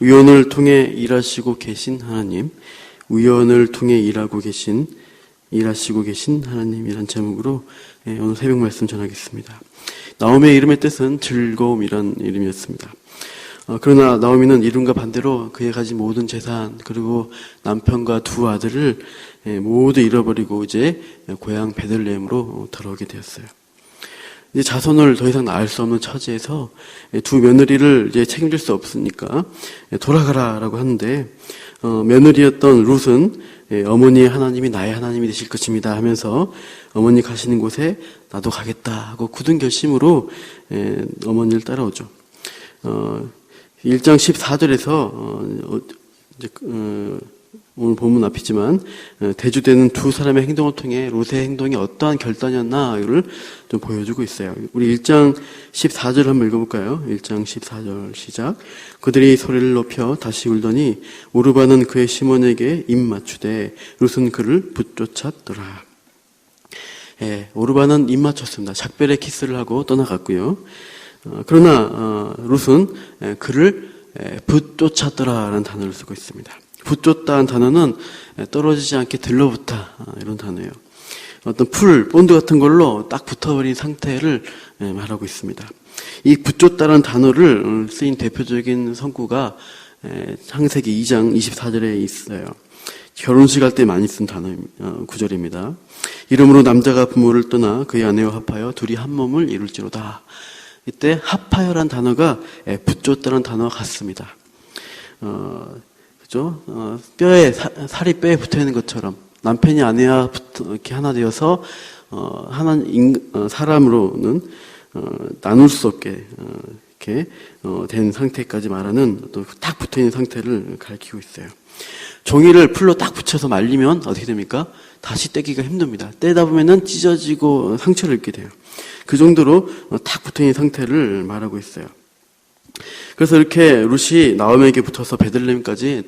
우연을 통해 일하시고 계신 하나님, 우연을 통해 일하시고 계신 하나님이란 제목으로 오늘 새벽 말씀 전하겠습니다. 나오미의 이름의 뜻은 즐거움이란 이름이었습니다. 그러나 나오미는 이름과 반대로 그의 가진 모든 재산 그리고 남편과 두 아들을 모두 잃어버리고 이제 고향 베들레헴으로 돌아오게 되었어요. 이제 자손을 더 이상 낳을 수 없는 처지에서 두 며느리를 이제 책임질 수 없으니까 돌아가라라고 하는데 며느리였던 룻은 어머니의 하나님이 나의 하나님이 되실 것입니다 하면서 어머니 가시는 곳에 나도 가겠다 하고 굳은 결심으로 어머니를 따라오죠. 1장 14절에서 오늘 본문 앞이지만 대주되는 두 사람의 행동을 통해 롯의 행동이 어떠한 결단이었나를 좀 보여주고 있어요. 우리 1장 14절 한번 읽어볼까요? 1장 14절 시작. 그들이 소리를 높여 다시 울더니 오르바는 그의 시몬에게 입 맞추되 롯은 그를 붙쫓았더라. 오르바는 입 맞췄습니다. 작별의 키스를 하고 떠나갔고요. 그러나 롯은 그를 붙쫓았더라라는 단어를 쓰고 있습니다. 붙쫓다는 단어는 떨어지지 않게 들러붙다 이런 단어예요. 어떤 풀, 본드 같은 걸로 딱 붙어버린 상태를 말하고 있습니다. 이 붙쫓다라는 단어를 쓰인 대표적인 성구가 창세기 2장 24절에 있어요. 결혼식 할 때 많이 쓴 구절입니다. 이러므로 남자가 부모를 떠나 그의 아내와 합하여 둘이 한 몸을 이룰지로다. 이때 합하여란 단어가 붙쫓다는 단어와 같습니다. 그죠? 뼈에 살이 뼈에 붙어 있는 것처럼 남편이 아내와 이렇게 하나 되어서 사람으로는 나눌 수 없게 이렇게 된 상태까지 말하는 또 딱 붙어 있는 상태를 가리키고 있어요. 종이를 풀로 딱 붙여서 말리면 어떻게 됩니까? 다시 떼기가 힘듭니다. 떼다 보면은 찢어지고 상처를 입게 돼요. 그 정도로 딱 붙어 있는 상태를 말하고 있어요. 그래서 이렇게 룻이 나오미에게 붙어서 베들레헴까지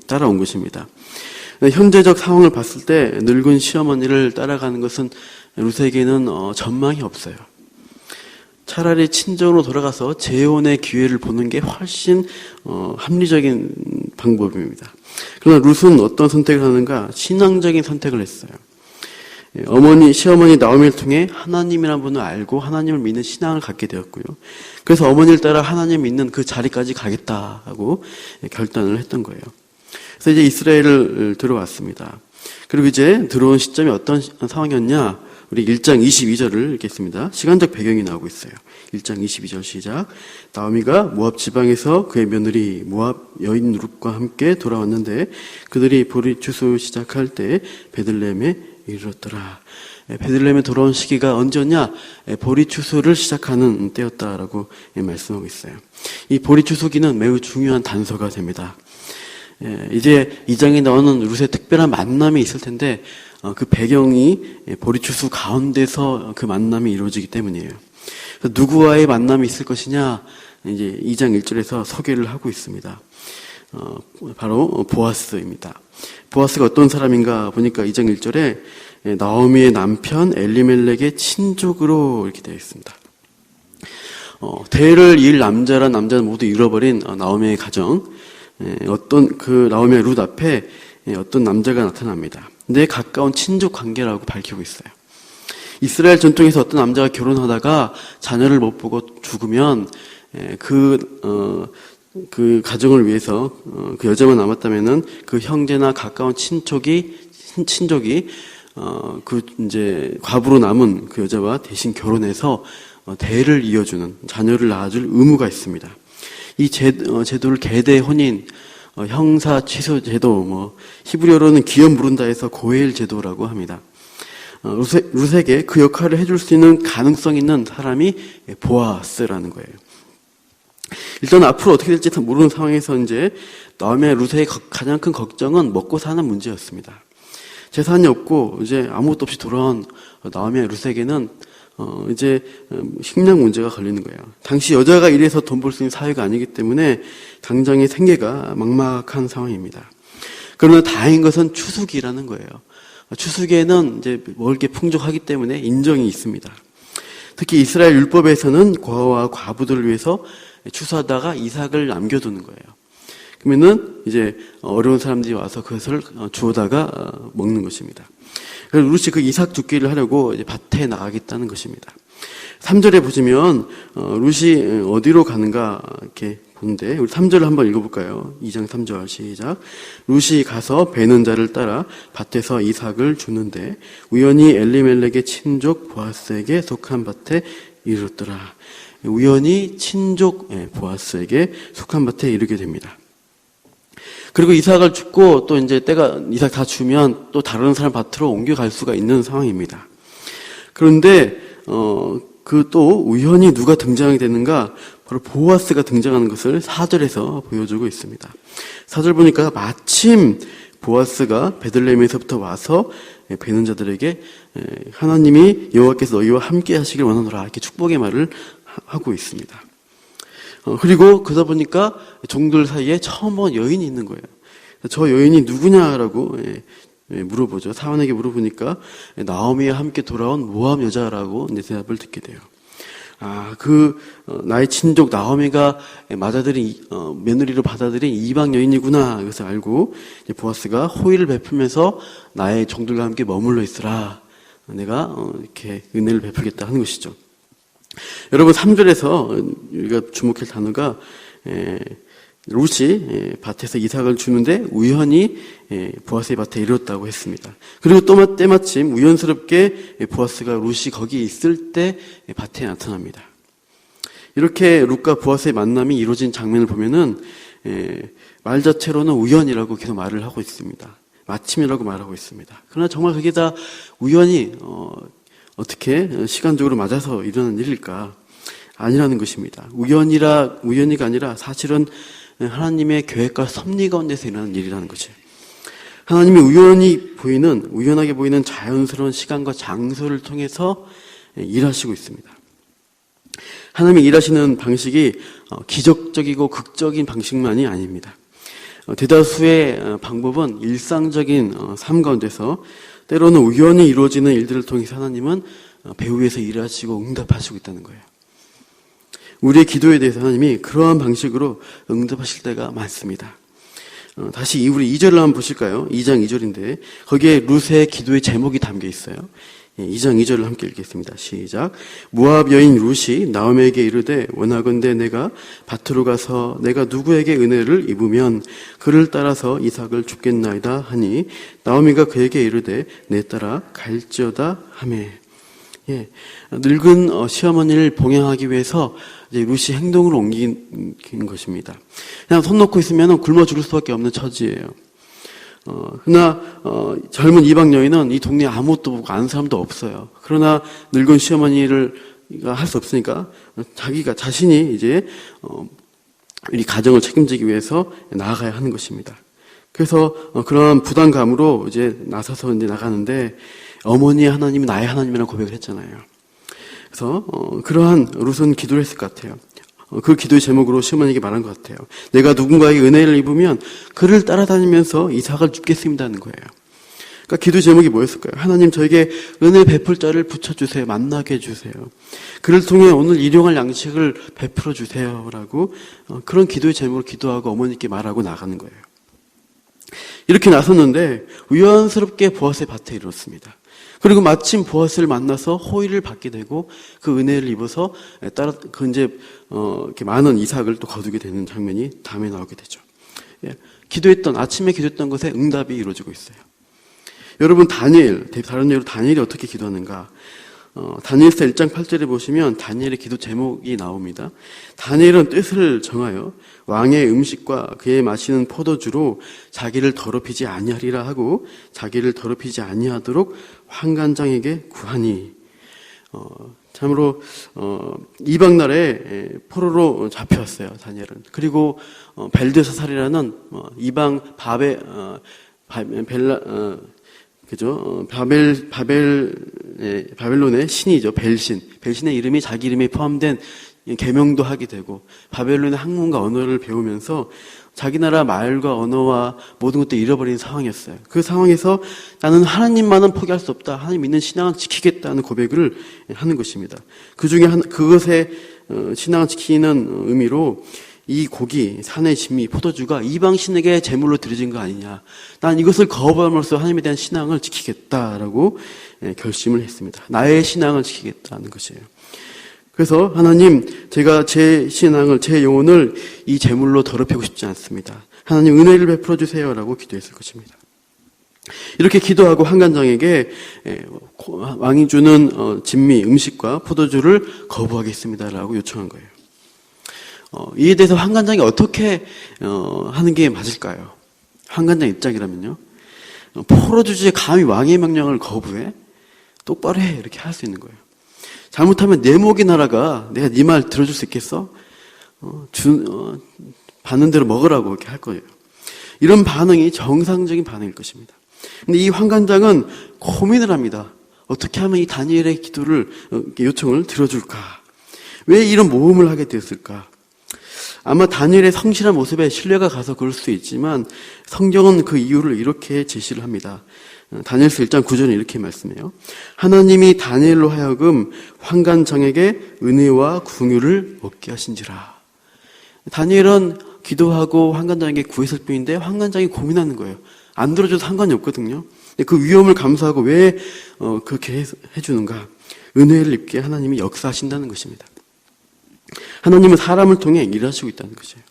따라온 것입니다. 현재적 상황을 봤을 때 늙은 시어머니를 따라가는 것은 룻에게는 전망이 없어요. 차라리 친정으로 돌아가서 재혼의 기회를 보는 게 훨씬 합리적인 방법입니다. 그러나 룻은 어떤 선택을 하는가? 신앙적인 선택을 했어요. 시어머니 나오미를 통해 하나님이라는 분을 알고 하나님을 믿는 신앙을 갖게 되었고요. 그래서 어머니를 따라 하나님 믿는 그 자리까지 가겠다 하고 결단을 했던 거예요. 그래서 이제 이스라엘을 들어왔습니다. 그리고 이제 들어온 시점이 어떤 상황이었냐? 우리 1장 22절을 읽겠습니다. 시간적 배경이 나오고 있어요. 1장 22절 시작. 나오미가 모압 지방에서 그의 며느리 모압 여인 룻과 함께 돌아왔는데 그들이 보리 추수 시작할 때 베들레헴에 이르렀더라. 베들레헴에 돌아온 시기가 언제였냐? 보리 추수를 시작하는 때였다라고 말씀하고 있어요. 이 보리 추수기는 매우 중요한 단서가 됩니다. 이제 이 장에 나오는 룻의 특별한 만남이 있을 텐데 그 배경이 보리 추수 가운데서 그 만남이 이루어지기 때문이에요. 누구와의 만남이 있을 것이냐? 이제 2장 1절에서 소개를 하고 있습니다. 바로 보아스입니다. 보아스가 어떤 사람인가 보니까 2장 1절에 나오미의 남편 엘리멜렉의 친족으로 이렇게 되어 있습니다. 대를 이을 남자란 남자는 모두 잃어버린 나오미의 가정, 나오미의 룻 앞에 어떤 남자가 나타납니다. 내 가까운 친족 관계라고 밝히고 있어요. 이스라엘 전통에서 어떤 남자가 결혼하다가 자녀를 못 보고 죽으면 그 가정을 위해서 그 여자만 남았다면은 그 형제나 가까운 친족이 그 이제 과부로 남은 그 여자와 대신 결혼해서 대를 이어주는 자녀를 낳아줄 의무가 있습니다. 이 제도를 계대 혼인, 형사 취소 제도, 히브리어로는 기업 무른다에서 고해일 제도라고 합니다. 룻에게 그 역할을 해줄 수 있는 가능성 있는 사람이 보아스라는 거예요. 일단 앞으로 어떻게 될지 모르는 상황에서 이제 나오미의 룻의 가장 큰 걱정은 먹고 사는 문제였습니다. 재산이 없고 이제 아무것도 없이 돌아온 나오미의 룻에게는 이제 식량 문제가 걸리는 거예요. 당시 여자가 일해서 돈 벌 수 있는 사회가 아니기 때문에 당장의 생계가 막막한 상황입니다. 그러나 다행인 것은 추수기라는 거예요. 추수기에는 이제 먹을 게 풍족하기 때문에 인정이 있습니다. 특히 이스라엘 율법에서는 고아와 과부들을 위해서 추수하다가 이삭을 남겨두는 거예요. 그러면은 이제 어려운 사람들이 와서 그것을 주워다가 먹는 것입니다. 그래서 루시 그 이삭 죽기를 하려고 이제 밭에 나가겠다는 것입니다. 3절에 보시면 루시 어디로 가는가 이렇게 보는데 우리 3절을 한번 읽어볼까요? 2장 3절 시작. 루시 가서 베는 자를 따라 밭에서 이삭을 주는데 우연히 엘리멜렉의 친족 보아스에게 속한 밭에 이르렀더라. 우연히 친족 보아스에게 속한 밭에 이르게 됩니다. 그리고 이삭을 줍고 또 이제 때가 이삭 다 주면 또 다른 사람 밭으로 옮겨갈 수가 있는 상황입니다. 그런데 그 또 우연히 누가 등장이 되는가? 바로 보아스가 등장하는 것을 4절에서 보여주고 있습니다. 4절 보니까 마침 보아스가 베들레헴에서부터 와서 베는 자들에게 하나님이 여호와께서 너희와 함께 하시길 원하노라 이렇게 축복의 말을 하고 있습니다. 그리고 그러다 보니까 종들 사이에 처음 본 여인이 있는 거예요. 저 여인이 누구냐라고 물어보죠. 사원에게 물어보니까 나오미와 함께 돌아온 모압 여자라고 대답을 듣게 돼요. 나의 친족 나오미가 며느리로 받아들인 이방 여인이구나. 이것을 알고 보아스가 호의를 베풀면서 나의 종들과 함께 머물러 있으라. 내가 이렇게 은혜를 베풀겠다 하는 것이죠. 여러분 3절에서 우리가 주목할 단어가 룻이 밭에서 이삭을 주는데 우연히 보아스의 밭에 이르렀다고 했습니다. 그리고 또 때마침 우연스럽게 보아스가 룻이 거기 있을 때 밭에 나타납니다. 이렇게 룻과 보아스의 만남이 이루어진 장면을 보면은 말 자체로는 우연이라고 계속 말을 하고 있습니다. 마침이라고 말하고 있습니다. 그러나 정말 그게 다 우연히 어떻게 시간적으로 맞아서 일어난 일일까? 아니라는 것입니다. 우연이가 아니라 사실은 하나님의 계획과 섭리 가운데서 일어나는 일이라는 거죠. 하나님이 우연하게 보이는 자연스러운 시간과 장소를 통해서 일하시고 있습니다. 하나님이 일하시는 방식이 기적적이고 극적인 방식만이 아닙니다. 대다수의 방법은 일상적인 삶 가운데서 때로는 우연히 이루어지는 일들을 통해서 하나님은 배후에서 일하시고 응답하시고 있다는 거예요. 우리의 기도에 대해서 하나님이 그러한 방식으로 응답하실 때가 많습니다. 다시 우리 2절을 한번 보실까요? 2장 2절인데 거기에 룻의 기도의 제목이 담겨 있어요. 2장 2절을 함께 읽겠습니다. 시작. 모압 여인 룻이 나오미에게 이르되 원하건대 내가 밭으로 가서 내가 누구에게 은혜를 입으면 그를 따라서 이삭을 줍겠나이다 하니 나오미가 그에게 이르되 내 따라 갈지어다 하매. 늙은 시어머니를 봉양하기 위해서 이제 룻이 행동을 옮긴 것입니다. 그냥 손 놓고 있으면 굶어 죽을 수밖에 없는 처지예요. 그러나 젊은 이방 여인은 이 동네에 아무것도 없고 아는 사람도 없어요. 그러나 늙은 시어머니를 할 수 없으니까 자신이 이제 이 가정을 책임지기 위해서 나아가야 하는 것입니다. 그래서 그런 부담감으로 이제 나서서 이제 나가는데 어머니의 하나님이 나의 하나님이라고 고백을 했잖아요. 그래서 그러한 룻은 기도를 했을 것 같아요. 그 기도의 제목으로 시어머니에게 말한 것 같아요. 내가 누군가에게 은혜를 입으면 그를 따라다니면서 이삭을 줍겠습니다는 거예요. 그러니까 기도 제목이 뭐였을까요? 하나님 저에게 은혜 베풀 자를 붙여주세요. 만나게 해주세요. 그를 통해 오늘 일용할 양식을 베풀어 주세요라고 그런 기도의 제목으로 기도하고 어머니께 말하고 나가는 거예요. 이렇게 나섰는데 우연스럽게 보아스의 밭에 이르렀습니다. 그리고 마침 보아스를 만나서 호의를 받게 되고 그 은혜를 입어서 이렇게 많은 이삭을 또 거두게 되는 장면이 다음에 나오게 되죠. 아침에 기도했던 것에 응답이 이루어지고 있어요. 여러분 다른 예로 다니엘이 어떻게 기도하는가? 다니엘서 1장 8절에 보시면 다니엘의 기도 제목이 나옵니다. 다니엘은 뜻을 정하여 왕의 음식과 그의 마시는 포도주로 자기를 더럽히지 아니하리라 하고 자기를 더럽히지 아니하도록 환관장에게 구하니. 참으로 이방 나라에 포로로 잡혀왔어요. 다니엘은. 그리고 벨드사살이라는 이방 바벨론의 신이죠. 벨신의 이름이 자기 이름에 포함된 계명도 하게 되고 바벨론의 학문과 언어를 배우면서 자기 나라 말과 언어와 모든 것도 잃어버린 상황이었어요. 그 상황에서 나는 하나님만은 포기할 수 없다. 하나님 믿는 신앙을 지키겠다는 고백을 하는 것입니다. 그중에 그것에 신앙을 지키는 의미로 이 고기, 산의 진미, 포도주가 이방신에게 제물로 드려진 거 아니냐. 난 이것을 거부함으로써 하나님에 대한 신앙을 지키겠다라고 결심을 했습니다. 나의 신앙을 지키겠다는 것이에요. 그래서 하나님, 제가 제 신앙을, 제 영혼을 이 제물로 더럽히고 싶지 않습니다. 하나님 은혜를 베풀어 주세요라고 기도했을 것입니다. 이렇게 기도하고 환관장에게 왕이 주는 진미, 음식과 포도주를 거부하겠습니다라고 요청한 거예요. 이에 대해서 환관장이 어떻게 하는 게 맞을까요? 환관장 입장이라면요. 포로주 주제에 감히 왕의 명령을 거부해? 똑바로 해. 이렇게 할 수 있는 거예요. 잘못하면 내 목이 날아가. 내가 네 말 들어줄 수 있겠어? 받는 대로 먹으라고 이렇게 할 거예요. 이런 반응이 정상적인 반응일 것입니다. 근데 이 환관장은 고민을 합니다. 어떻게 하면 이 다니엘의 요청을 들어줄까? 왜 이런 모험을 하게 되었을까? 아마 다니엘의 성실한 모습에 신뢰가 가서 그럴 수도 있지만 성경은 그 이유를 이렇게 제시를 합니다. 다니엘서 1장 9절에 이렇게 말씀해요. 하나님이 다니엘로 하여금 환관장에게 은혜와 궁유를 얻게 하신지라. 다니엘은 기도하고 환관장에게 구했을 뿐인데 환관장이 고민하는 거예요. 안 들어줘도 상관이 없거든요. 그 위험을 감수하고 왜 그렇게 해주는가? 은혜를 입게 하나님이 역사하신다는 것입니다. 하나님은 사람을 통해 일하시고 있다는 것이에요.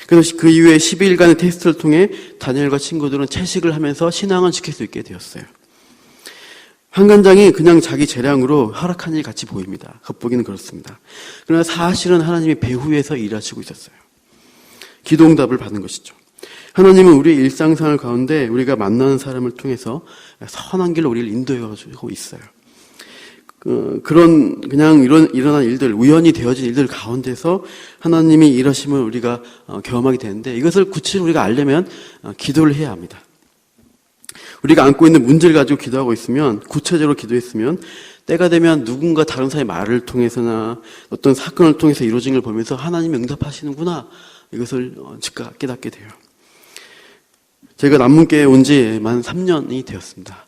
그래서 그 이후에 12일간의 테스트를 통해 다니엘과 친구들은 채식을 하면서 신앙을 지킬 수 있게 되었어요. 환관장이 그냥 자기 재량으로 허락한 일 같이 보입니다. 겉보기는 그렇습니다. 그러나 사실은 하나님이 배후에서 일하시고 있었어요. 기도응답을 받은 것이죠. 하나님은 우리의 일상생활 가운데 우리가 만나는 사람을 통해서 선한 길로 우리를 인도해주고 있어요. 그냥 일어난 일들, 우연히 되어진 일들 가운데서 하나님이 일하심을 우리가 경험하게 되는데 이것을 구체적으로 우리가 알려면 기도를 해야 합니다. 우리가 안고 있는 문제를 가지고 기도하고 있으면, 구체적으로 기도했으면 때가 되면 누군가 다른 사람의 말을 통해서나 어떤 사건을 통해서 이루어진 걸 보면서 하나님이 응답하시는구나, 이것을 즉각 깨닫게 돼요. 제가 남문교에 온 지 만 3년이 되었습니다.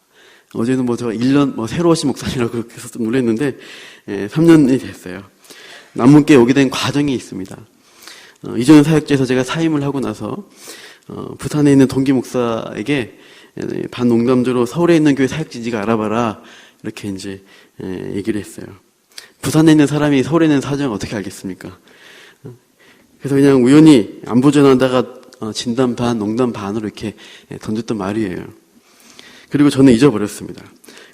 어제는 제가 1년, 새로 오신 목사님이라고 그렇게 해서 좀 놀랐는데, 3년이 됐어요. 남문교에 오게 된 과정이 있습니다. 이전 사역지에서 제가 사임을 하고 나서, 부산에 있는 동기 목사에게 반농담적으로 서울에 있는 교회 사역지지가 알아봐라, 이렇게 이제, 얘기를 했어요. 부산에 있는 사람이 서울에 있는 사정을 어떻게 알겠습니까? 그래서 그냥 우연히 안부 전하다가 진담 반, 농담 반으로 이렇게 던졌던 말이에요. 그리고 저는 잊어버렸습니다.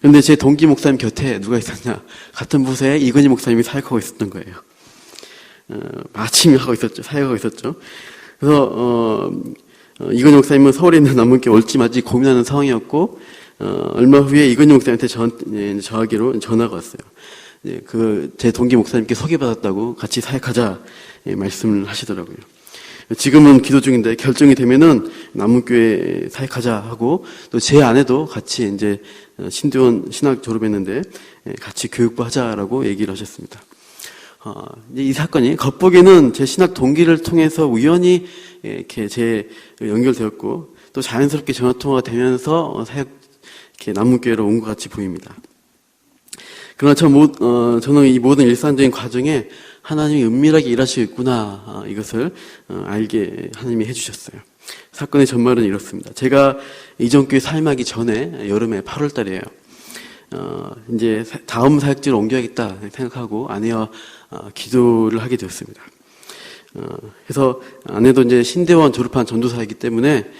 그런데 제 동기 목사님 곁에 누가 있었냐? 같은 부서에 이건희 목사님이 사역하고 있었던 거예요. 마침 사역하고 있었죠. 그래서 이건희 목사님은 서울에 있는 남문교에 올지 말지 고민하는 상황이었고, 얼마 후에 이건희 목사님한테 저하기로 전화가 왔어요. 제 동기 목사님께 소개받았다고 같이 사역하자 말씀을 하시더라고요. 지금은 기도 중인데 결정이 되면은 남문교회 사역하자 하고, 또 제 아내도 같이 이제 신대원 신학 졸업했는데 같이 교육부 하자라고 얘기를 하셨습니다. 이 사건이 겉보기에는 제 신학 동기를 통해서 우연히 이렇게 연결되었고, 또 자연스럽게 전화통화가 되면서 이렇게 남문교회로 온 것 같이 보입니다. 그러나 저는 이 모든 일상적인 과정에 하나님이 은밀하게 일하시고 있구나, 이것을 알게 하나님이 해주셨어요. 사건의 전말은 이렇습니다. 제가 이전 교회 사임하기 전에 여름에 8월 달이에요. 이제 다음 사역지로 옮겨야겠다 생각하고 아내와 기도를 하게 되었습니다. 그래서 아내도 이제 신대원 졸업한 전도사이기 때문에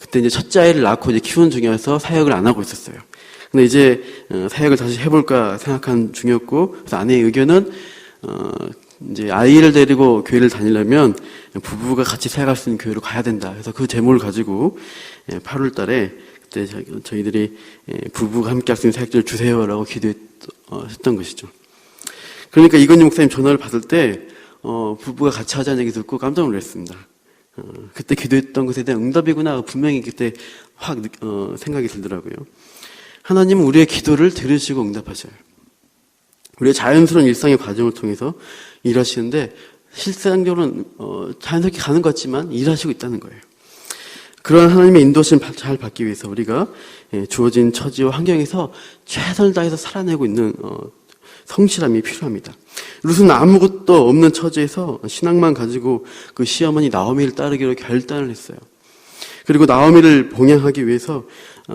그때 이제 첫째 아이를 낳고 이제 키우는 중이어서 사역을 안 하고 있었어요. 근데 이제 사역을 다시 해볼까 생각한 중이었고, 그래서 아내의 의견은 이제 아이를 데리고 교회를 다니려면 부부가 같이 사역할 수 있는 교회로 가야 된다. 그래서 그 제목을 가지고 8월 달에 그때 저희들이 부부가 함께 할 수 있는 사역지를 주세요라고 기도했던 것이죠. 그러니까 이건희 목사님 전화를 받을 때 부부가 같이 하자는 얘기 듣고 깜짝 놀랐습니다. 그때 기도했던 것에 대한 응답이구나, 분명히 그때 확 생각이 들더라고요. 하나님은 우리의 기도를 들으시고 응답하셔요. 우리의 자연스러운 일상의 과정을 통해서 일하시는데, 실상적으로는 자연스럽게 가는 것 같지만 일하시고 있다는 거예요. 그러한 하나님의 인도심 잘 받기 위해서 우리가 주어진 처지와 환경에서 최선을 다해서 살아내고 있는 성실함이 필요합니다. 룻은 아무것도 없는 처지에서 신앙만 가지고 그 시어머니 나오미를 따르기로 결단을 했어요. 그리고 나오미를 봉양하기 위해서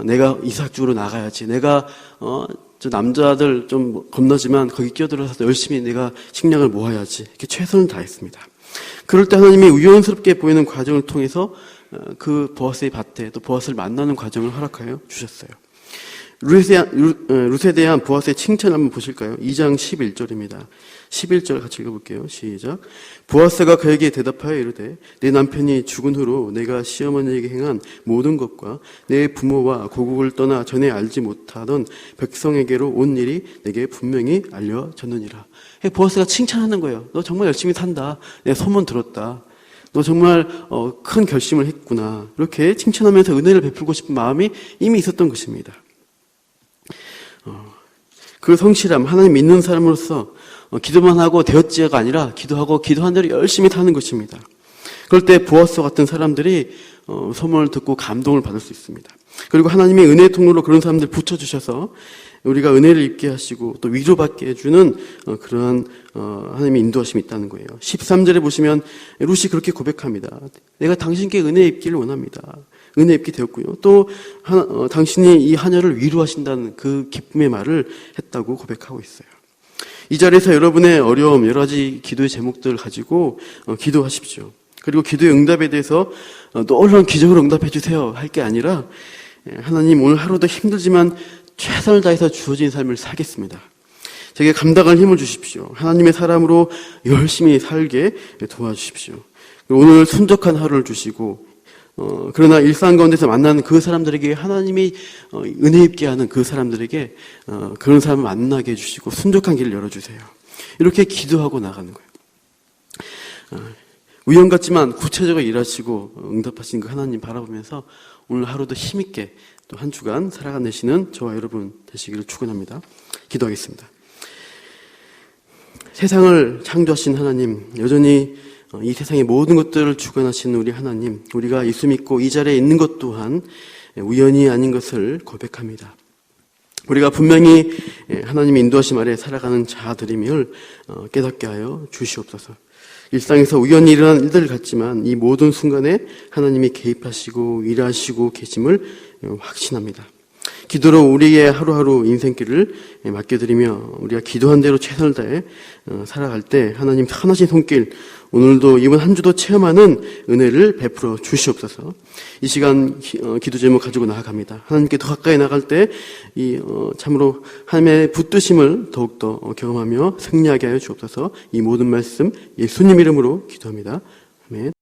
내가 이삭 집으로 나가야지. 내가 저 남자들 좀 겁나지만 거기 끼어들어서 열심히 내가 식량을 모아야지. 이렇게 최선을 다했습니다. 그럴 때 하나님이 우연스럽게 보이는 과정을 통해서 그 보아스의 밭에 또 보아스를 만나는 과정을 허락하여 주셨어요. 룻에 대한 보아스의 칭찬을 한번 보실까요? 2장 11절입니다. 11절 같이 읽어볼게요. 시작. 보아스가 그에게 대답하여 이르되 내 남편이 죽은 후로 내가 시어머니에게 행한 모든 것과 내 부모와 고국을 떠나 전에 알지 못하던 백성에게로 온 일이 내게 분명히 알려졌느니라. 보아스가 칭찬하는 거예요. 너 정말 열심히 산다. 내 소문 들었다. 너 정말 큰 결심을 했구나. 이렇게 칭찬하면서 은혜를 베풀고 싶은 마음이 이미 있었던 것입니다. 그 성실함, 하나님 믿는 사람으로서 기도만 하고 되었지가 아니라 기도하고 기도한 대로 열심히 사는 것입니다. 그럴 때 보아스 같은 사람들이 소문을 듣고 감동을 받을 수 있습니다. 그리고 하나님이 은혜의 통로로 그런 사람들 붙여주셔서 우리가 은혜를 입게 하시고 또 위로받게 해주는 그러한 하나님의 인도하심이 있다는 거예요. 13절에 보시면 룻이 그렇게 고백합니다. 내가 당신께 은혜 입기를 원합니다. 은혜 입게 되었고요. 또 당신이 이 하녀를 위로하신다는 그 기쁨의 말을 했다고 고백하고 있어요. 이 자리에서 여러분의 어려움, 여러 가지 기도의 제목들을 가지고 기도하십시오. 그리고 기도의 응답에 대해서 놀라운 기적으로 응답해 주세요 할 게 아니라 하나님 오늘 하루도 힘들지만 최선을 다해서 주어진 삶을 살겠습니다. 제게 감당할 힘을 주십시오. 하나님의 사람으로 열심히 살게 도와주십시오. 오늘 순적한 하루를 주시고 그러나 일상 가운데서 만나는 그 사람들에게 하나님이 은혜 입게 하는 그 사람들에게 그런 사람을 만나게 해주시고 순적한 길을 열어주세요. 이렇게 기도하고 나가는 거예요. 우연 같지만 구체적으로 일하시고 응답하신 그 하나님 바라보면서 오늘 하루도 힘있게 또 한 주간 살아가내시는 저와 여러분 되시기를 축원합니다. 기도하겠습니다. 세상을 창조하신 하나님, 여전히 이 세상의 모든 것들을 주관하시는 우리 하나님, 우리가 예수 믿고 이 자리에 있는 것 또한 우연이 아닌 것을 고백합니다. 우리가 분명히 하나님의 인도하심 아래 살아가는 자들임을 깨닫게 하여 주시옵소서. 일상에서 우연히 일어난 일들 같지만 이 모든 순간에 하나님이 개입하시고 일하시고 계심을 확신합니다. 기도로 우리의 하루하루 인생길을 맡겨드리며 우리가 기도한 대로 최선을 다해 살아갈 때 하나님 선하신 손길, 오늘도 이번 한 주도 체험하는 은혜를 베풀어 주시옵소서. 이 시간 기도 제목 가지고 나아갑니다. 하나님께 더 가까이 나갈 때 참으로 하나님의 붙드심을 더욱더 경험하며 승리하게 하여 주옵소서. 이 모든 말씀 예수님 이름으로 기도합니다. 아멘.